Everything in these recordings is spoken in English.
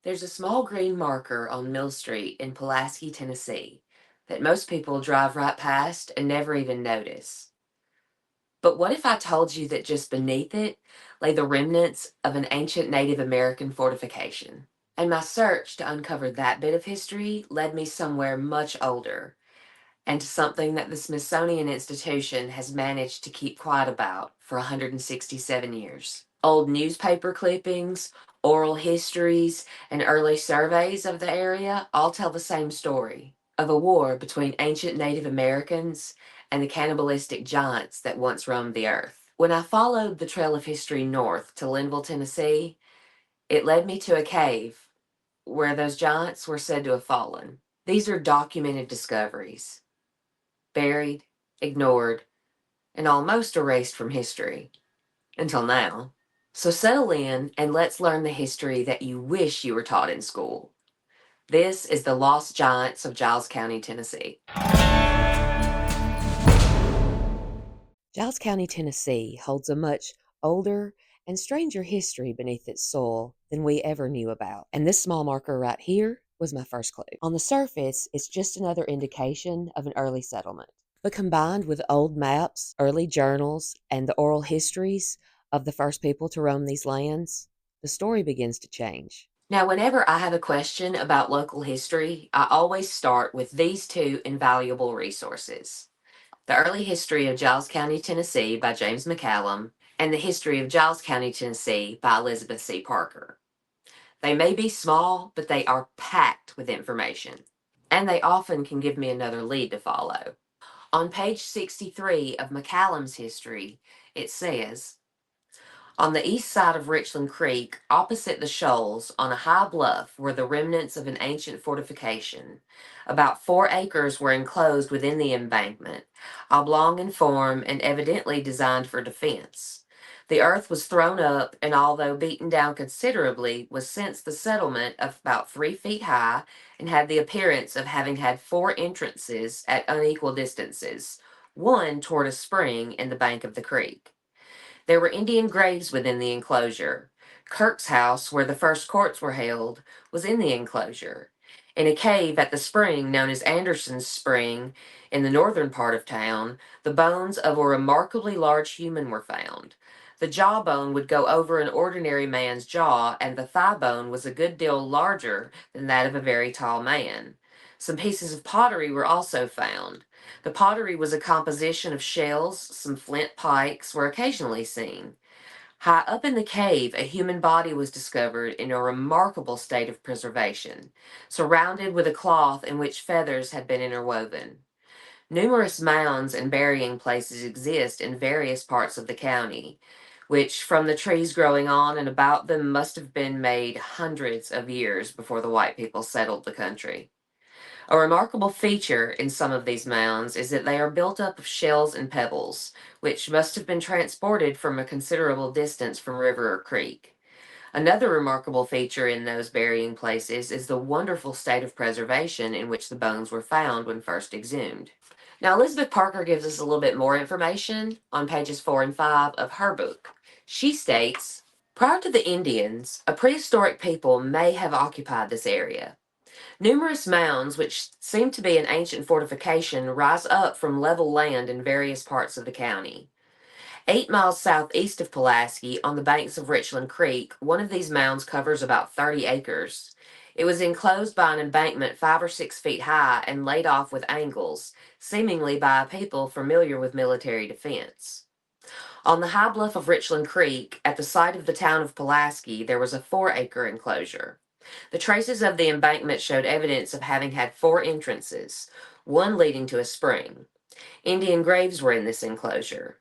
There's a small green marker on Mill Street in Pulaski, Tennessee, that most people drive right past and never even notice. But what if I told you that just beneath it lay the remnants of an ancient Native American fortification? And my search to uncover that bit of history led me somewhere much older, and to something that the Smithsonian Institution has managed to keep quiet about for 167 years. Old newspaper clippings, oral histories, and early surveys of the area all tell the same story of a war between ancient Native Americans and the cannibalistic giants that once roamed the earth. When I followed the trail of history north to Linville, Tennessee, it led me to a cave where those giants were said to have fallen. These are documented discoveries, buried, ignored, and almost erased from history. Until now. So settle in and let's learn the history that you wish you were taught in school. This is the Lost Giants of Giles County, Tennessee. Giles County, Tennessee holds a much older and stranger history beneath its soil than we ever knew about. And this small marker right here was my first clue. On the surface, it's just another indication of an early settlement. But combined with old maps, early journals, and the oral histories of the first people to roam these lands, the story begins to change. Now, whenever I have a question about local history, I always start with these two invaluable resources: The Early History of Giles County, Tennessee by James McCallum, and The History of Giles County, Tennessee by Elizabeth C. Parker. They may be small, but they are packed with information, and they often can give me another lead to follow. On page 63 of McCallum's history, it says, on the east side of Richland Creek, opposite the shoals, on a high bluff, were the remnants of an ancient fortification. About 4 acres were enclosed within the embankment, oblong in form and evidently designed for defense. The earth was thrown up, and although beaten down considerably, was since the settlement of about 3 feet high, and had the appearance of having had 4 entrances at unequal distances, one toward a spring in the bank of the creek. There were Indian graves within the enclosure. Kirk's house, where the first courts were held, was in the enclosure. In a cave at the spring known as Anderson's Spring in the northern part of town, the bones of a remarkably large human were found. The jawbone would go over an ordinary man's jaw, and the thigh bone was a good deal larger than that of a very tall man. Some pieces of pottery were also found. The pottery was a composition of shells, some flint pikes were occasionally seen. High up in the cave, a human body was discovered in a remarkable state of preservation, surrounded with a cloth in which feathers had been interwoven. Numerous mounds and burying places exist in various parts of the county, which, from the trees growing on and about them, must have been made hundreds of years before the white people settled the country. A remarkable feature in some of these mounds is that they are built up of shells and pebbles, which must have been transported from a considerable distance from river or creek. Another remarkable feature in those burying places is the wonderful state of preservation in which the bones were found when first exhumed. Now, Elizabeth Parker gives us a little bit more information on pages 4 and 5 of her book. She states, prior to the Indians, a prehistoric people may have occupied this area. Numerous mounds, which seem to be an ancient fortification, rise up from level land in various parts of the county. 8 miles southeast of Pulaski, on the banks of Richland Creek, one of these mounds covers about 30 acres. It was enclosed by an embankment 5 or 6 feet high and laid off with angles, seemingly by a people familiar with military defense. On the high bluff of Richland Creek, at the site of the town of Pulaski, there was a 4-acre enclosure. The traces of the embankment showed evidence of having had 4 entrances, one leading to a spring. Indian graves were in this enclosure.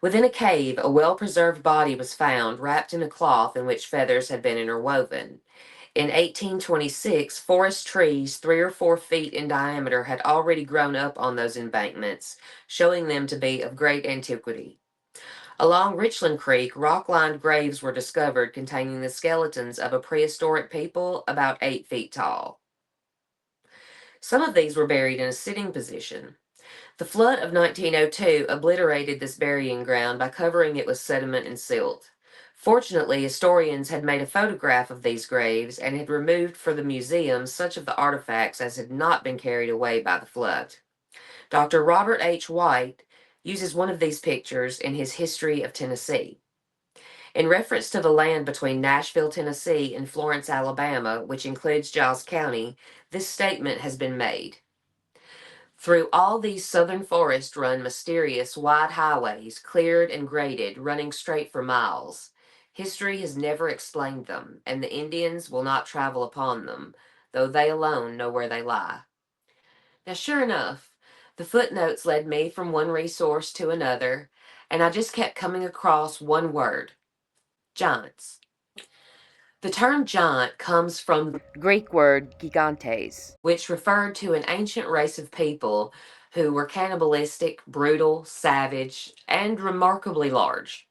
Within a cave, a well-preserved body was found, wrapped in a cloth in which feathers had been interwoven. In 1826, forest trees 3 or 4 feet in diameter had already grown up on those embankments, showing them to be of great antiquity. Along Richland Creek, rock-lined graves were discovered containing the skeletons of a prehistoric people about 8 feet tall. Some of these were buried in a sitting position. The flood of 1902 obliterated this burying ground by covering it with sediment and silt. Fortunately, historians had made a photograph of these graves and had removed for the museum such of the artifacts as had not been carried away by the flood. Dr. Robert H. White uses one of these pictures in his History of Tennessee. In reference to the land between Nashville, Tennessee and Florence, Alabama, which includes Giles County, this statement has been made. Through all these southern forests run mysterious wide highways, cleared and graded, running straight for miles. History has never explained them, and the Indians will not travel upon them, though they alone know where they lie. Now, sure enough, the footnotes led me from one resource to another, and I just kept coming across one word: giants. The term giant comes from the Greek word gigantes, which referred to an ancient race of people who were cannibalistic, brutal, savage, and remarkably large.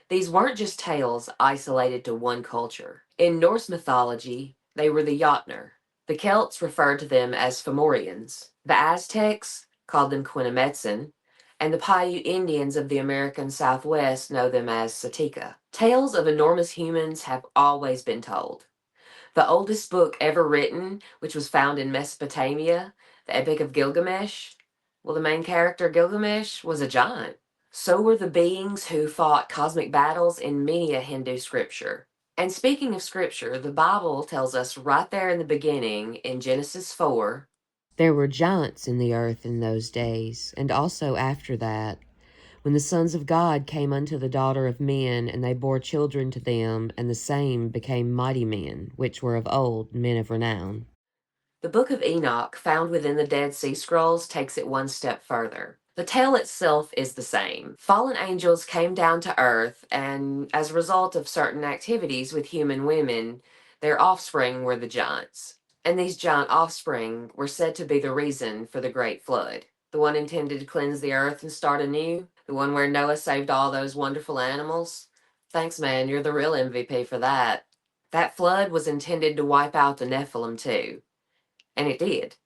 These weren't just tales isolated to one culture. In Norse mythology, they were the Jotnar. The Celts referred to them as Fomorians. The Aztecs called them Quinametsin, and the Paiute Indians of the American Southwest know them as Satika. Tales of enormous humans have always been told. The oldest book ever written, which was found in Mesopotamia, the Epic of Gilgamesh, well, the main character, Gilgamesh, was a giant. So were the beings who fought cosmic battles in many a Hindu scripture. And speaking of scripture, the Bible tells us right there in the beginning, in Genesis 4, there were giants in the earth in those days, and also after that, when the sons of God came unto the daughter of men, and they bore children to them, and the same became mighty men, which were of old, men of renown. The Book of Enoch, found within the Dead Sea Scrolls, takes it one step further. The tale itself is the same. Fallen angels came down to earth, and as a result of certain activities with human women, their offspring were the giants. And these giant offspring were said to be the reason for the Great Flood. The one intended to cleanse the earth and start anew, the one where Noah saved all those wonderful animals. Thanks, man, you're the real MVP for that. That flood was intended to wipe out the Nephilim, too. And it did.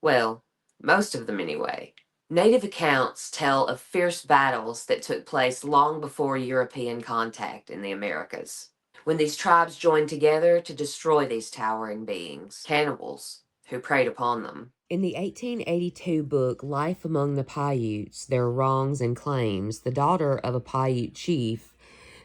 Well, most of them anyway. Native accounts tell of fierce battles that took place long before European contact in the Americas, when these tribes joined together to destroy these towering beings, cannibals, who preyed upon them. In the 1882 book Life Among the Paiutes, Their Wrongs and Claims, the daughter of a Paiute chief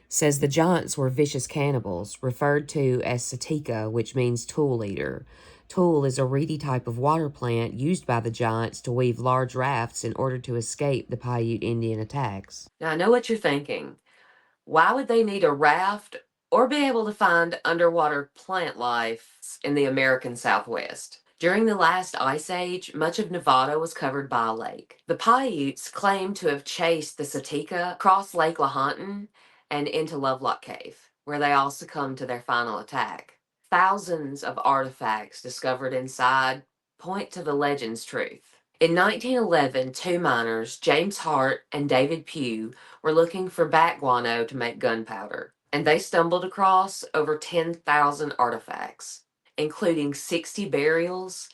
says the giants were vicious cannibals, referred to as satika, which means tool eater. Tool is a reedy type of water plant used by the giants to weave large rafts in order to escape the Paiute Indian attacks. Now, I know what you're thinking. Why would they need a raft or be able to find underwater plant life in the American Southwest? During the last ice age, much of Nevada was covered by a lake. The Paiutes claim to have chased the Satika across Lake Lahontan and into Lovelock Cave, where they all succumbed to their final attack. Thousands of artifacts discovered inside point to the legend's truth. In 1911, two miners, James Hart and David Pugh, were looking for bat guano to make gunpowder, and they stumbled across over 10,000 artifacts, including 60 burials,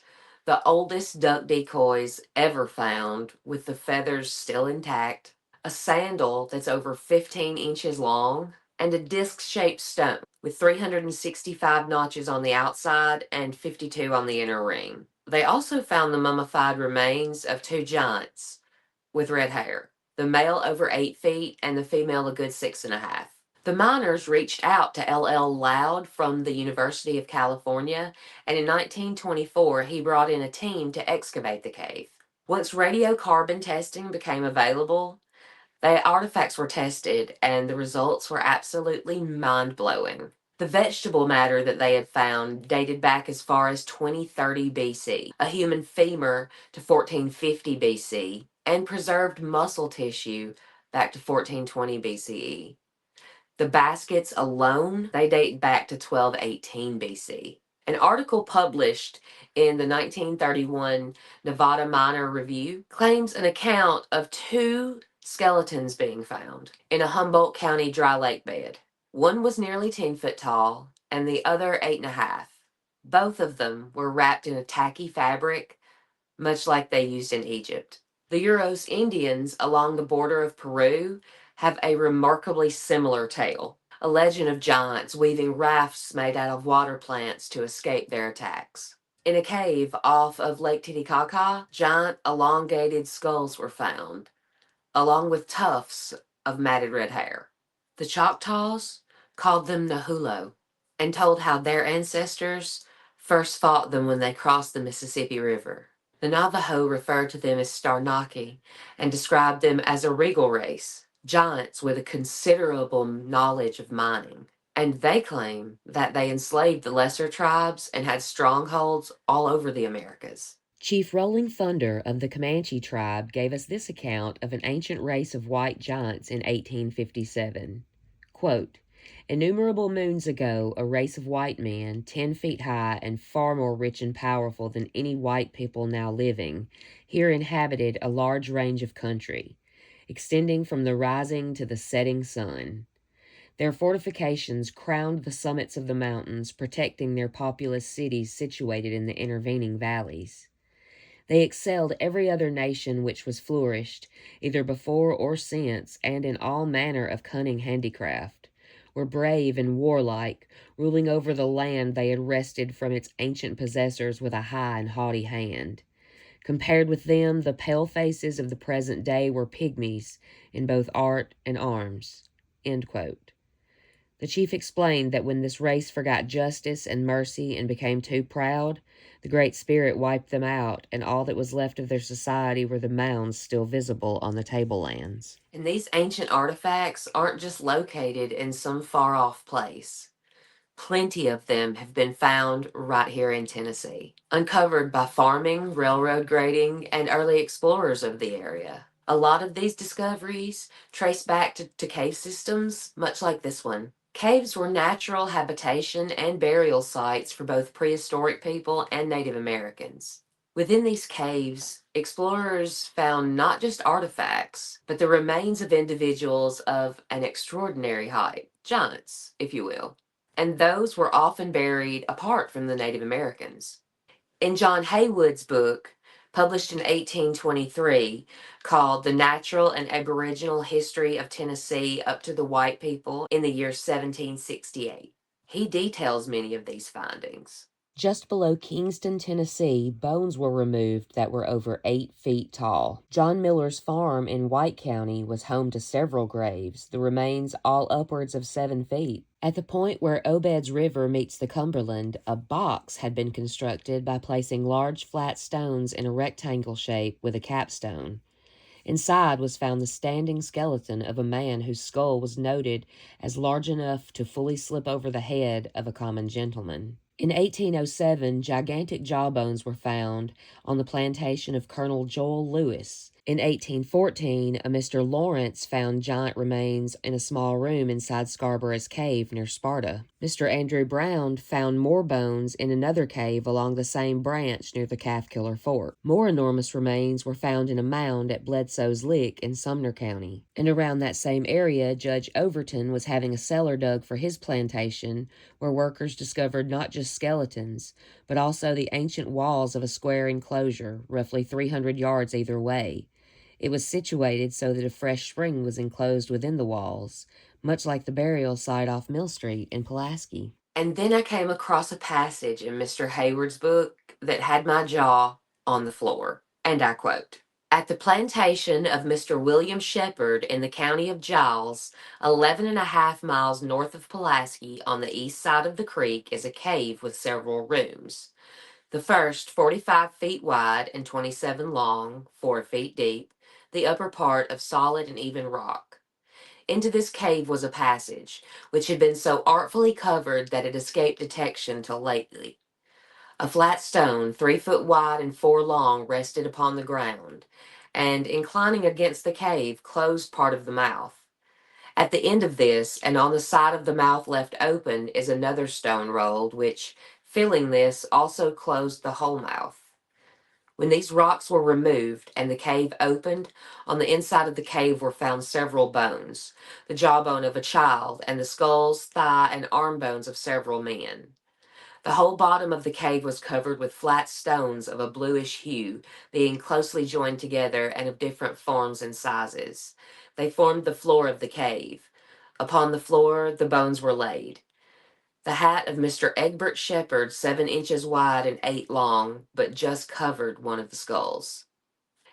the oldest duck decoys ever found with the feathers still intact, a sandal that's over 15 inches long, and a disc-shaped stone with 365 notches on the outside and 52 on the inner ring. They also found the mummified remains of two giants with red hair, the male over 8 feet and the female a good 6.5. The miners reached out to L.L. Loud from the University of California, and in 1924 he brought in a team to excavate the cave. Once radiocarbon testing became available, the artifacts were tested, and the results were absolutely mind-blowing. The vegetable matter that they had found dated back as far as 2030 BC, a human femur to 1450 BC, and preserved muscle tissue back to 1420 BCE. The baskets alone, they date back to 1218 BC. An article published in the 1931 Nevada Miner Review claims an account of two skeletons being found in a Humboldt County dry lake bed. One was nearly 10 foot tall and the other 8.5. Both of them were wrapped in a tacky fabric, much like they used in Egypt. The Uros Indians along the border of Peru have a remarkably similar tale. a legend of giants weaving rafts made out of water plants to escape their attacks. In a cave off of Lake Titicaca, giant elongated skulls were found, along with tufts of matted red hair. The Choctaws called them Nahulo and told how their ancestors first fought them when they crossed the Mississippi River. The Navajo referred to them as Starnaki and described them as a regal race, giants with a considerable knowledge of mining. And they claim that they enslaved the lesser tribes and had strongholds all over the Americas. Chief Rolling Thunder of the Comanche tribe gave us this account of an ancient race of white giants in 1857. Quote, "Innumerable moons ago, a race of white men, 10 feet high and far more rich and powerful than any white people now living, here inhabited a large range of country, extending from the rising to the setting sun. Their fortifications crowned the summits of the mountains, protecting their populous cities situated in the intervening valleys. They excelled every other nation which was flourished, either before or since, and in all manner of cunning handicraft, were brave and warlike, ruling over the land they had wrested from its ancient possessors with a high and haughty hand. Compared with them, the pale-faces of the present day were pygmies in both art and arms." End quote. The chief explained that when this race forgot justice and mercy and became too proud, the Great Spirit wiped them out, and all that was left of their society were the mounds still visible on the tablelands. And these ancient artifacts aren't just located in some far-off place. Plenty of them have been found right here in Tennessee, uncovered by farming, railroad grading, and early explorers of the area. A lot of these discoveries trace back to cave systems, much like this one. Caves were natural habitation and burial sites for both prehistoric people and Native Americans. Within these caves, explorers found not just artifacts, but the remains of individuals of an extraordinary height, giants, if you will. And those were often buried apart from the Native Americans. In John Haywood's book, published in 1823, called The Natural and Aboriginal History of Tennessee Up to the White People in the year 1768, he details many of these findings. Just below Kingston, Tennessee, bones were removed that were over 8 feet tall. John Miller's farm in White County was home to several graves, the remains all upwards of 7 feet. At the point where Obed's River meets the Cumberland, a box had been constructed by placing large flat stones in a rectangle shape with a capstone. Inside was found the standing skeleton of a man whose skull was noted as large enough to fully slip over the head of a common gentleman. In 1807, gigantic jawbones were found on the plantation of Colonel Joel Lewis. In 1814, a Mr. Lawrence found giant remains in a small room inside Scarborough's cave near Sparta. Mr. Andrew Brown found more bones in another cave along the same branch near the Calfkiller Fort. More enormous remains were found in a mound at Bledsoe's Lick in Sumner County. And around that same area, Judge Overton was having a cellar dug for his plantation, where workers discovered not just skeletons, but also the ancient walls of a square enclosure, roughly 300 yards either way. It was situated so that a fresh spring was enclosed within the walls, much like the burial site off Mill Street in Pulaski. And then I came across a passage in Mr. Hayward's book that had my jaw on the floor, and I quote, "At the plantation of Mr. William Shepherd in the county of Giles, 11.5 miles north of Pulaski on the east side of the creek, is a cave with several rooms. The first 45 feet wide and 27 long, 4 feet deep, the upper part of solid and even rock. Into this cave was a passage, which had been so artfully covered that it escaped detection till lately. A flat stone, 3 foot wide and 4 long, rested upon the ground, and inclining against the cave, closed part of the mouth. At the end of this, and on the side of the mouth left open, is another stone rolled, which, filling this, also closed the whole mouth. When these rocks were removed and the cave opened, on the inside of the cave were found several bones, the jawbone of a child, and the skulls, thigh, and arm bones of several men. The whole bottom of the cave was covered with flat stones of a bluish hue, being closely joined together and of different forms and sizes. They formed the floor of the cave. Upon the floor, the bones were laid. The hat of Mr. Egbert Shepherd, 7 inches wide and 8 long, but just covered one of the skulls.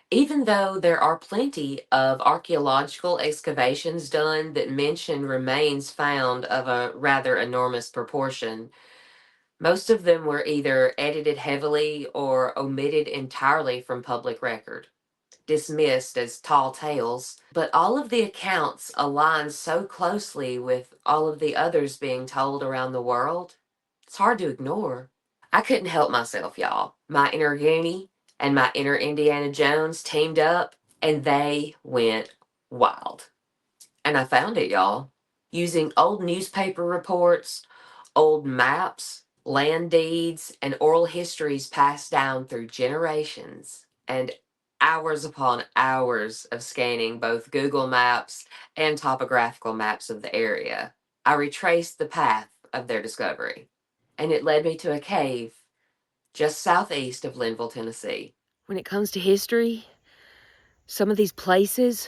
Even though there are plenty of archaeological excavations done that mention remains found of a rather enormous proportion, most of them were either edited heavily or omitted entirely from public record, dismissed as tall tales. But all of the accounts align so closely with all of the others being told around the world, it's hard to ignore. I couldn't help myself, y'all. My inner Goonie and my inner Indiana Jones teamed up and they went wild. And I found it, y'all. Using old newspaper reports, old maps, land deeds, and oral histories passed down through generations, and hours upon hours of scanning both Google Maps and topographical maps of the area, I retraced the path of their discovery. And it led me to a cave just southeast of Linville, Tennessee. When it comes to history, some of these places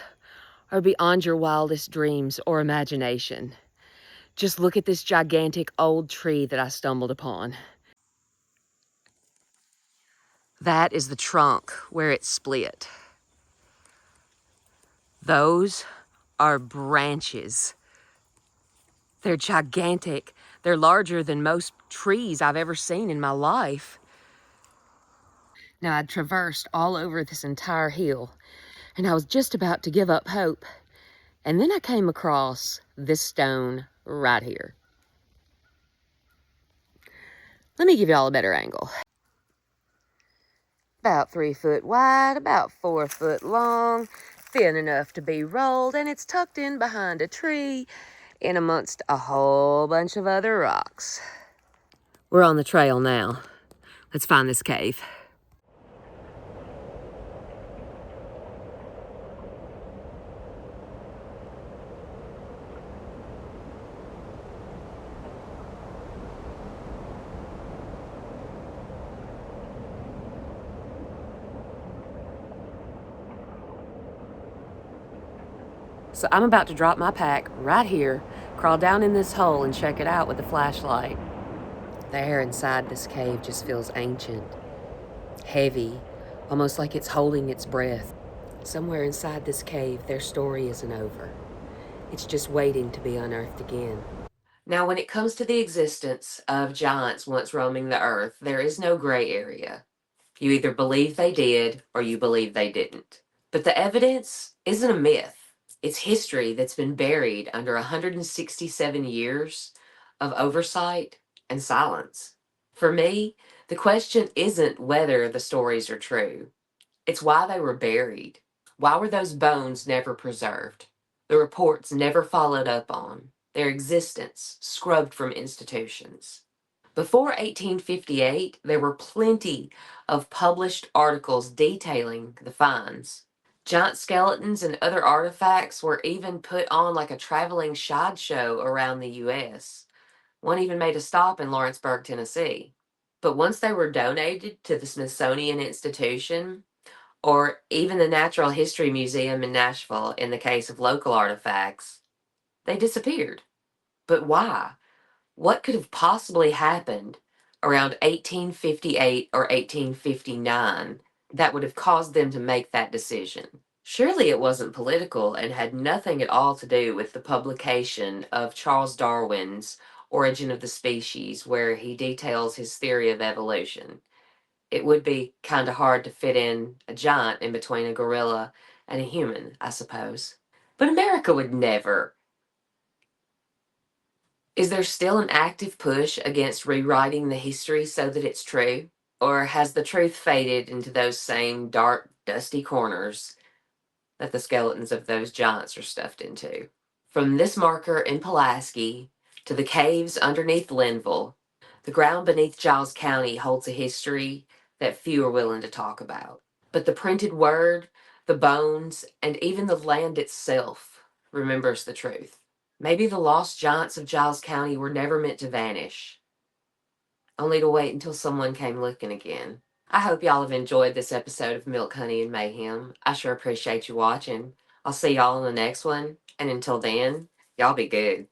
are beyond your wildest dreams or imagination. Just look at this gigantic old tree that I stumbled upon. That is the trunk where it split. Those are branches. They're gigantic. They're larger than most trees I've ever seen in my life. Now, I'd traversed all over this entire hill, and I was just about to give up hope. And then I came across this stone right here. Let me give y'all a better angle. About 3 foot wide, about 4 foot long, thin enough to be rolled, and it's tucked in behind a tree in amongst a whole bunch of other rocks. We're on the trail now. Let's find this cave. So I'm about to drop my pack right here, crawl down in this hole and check it out with a flashlight. The air inside this cave just feels ancient, heavy, almost like it's holding its breath. Somewhere inside this cave, their story isn't over. It's just waiting to be unearthed again. Now, when it comes to the existence of giants once roaming the earth, there is no gray area. You either believe they did or you believe they didn't. But the evidence isn't a myth. It's history that's been buried under 167 years of oversight and silence. For me, the question isn't whether the stories are true. It's why they were buried. Why were those bones never preserved? The reports never followed up on. Their existence scrubbed from institutions. Before 1858, there were plenty of published articles detailing the finds. Giant skeletons and other artifacts were even put on like a traveling sideshow around the U.S. One even made a stop in Lawrenceburg, Tennessee. But once they were donated to the Smithsonian Institution, or even the Natural History Museum in Nashville in the case of local artifacts, they disappeared. But why? What could have possibly happened around 1858 or 1859 that would have caused them to make that decision? Surely it wasn't political and had nothing at all to do with the publication of Charles Darwin's Origin of the Species, where he details his theory of evolution. It would be kind of hard to fit in a giant in between a gorilla and a human, I suppose. But America would never. Is there still an active push against rewriting the history so that it's true? Or has the truth faded into those same dark, dusty corners that the skeletons of those giants are stuffed into? From this marker in Pulaski to the caves underneath Linville, the ground beneath Giles County holds a history that few are willing to talk about. But the printed word, the bones, and even the land itself remembers the truth. Maybe the lost giants of Giles County were never meant to vanish, only to wait until someone came looking again. I hope y'all have enjoyed this episode of Milk, Honey, and Mayhem. I sure appreciate you watching. I'll see y'all in the next one, and until then, Y'all be good.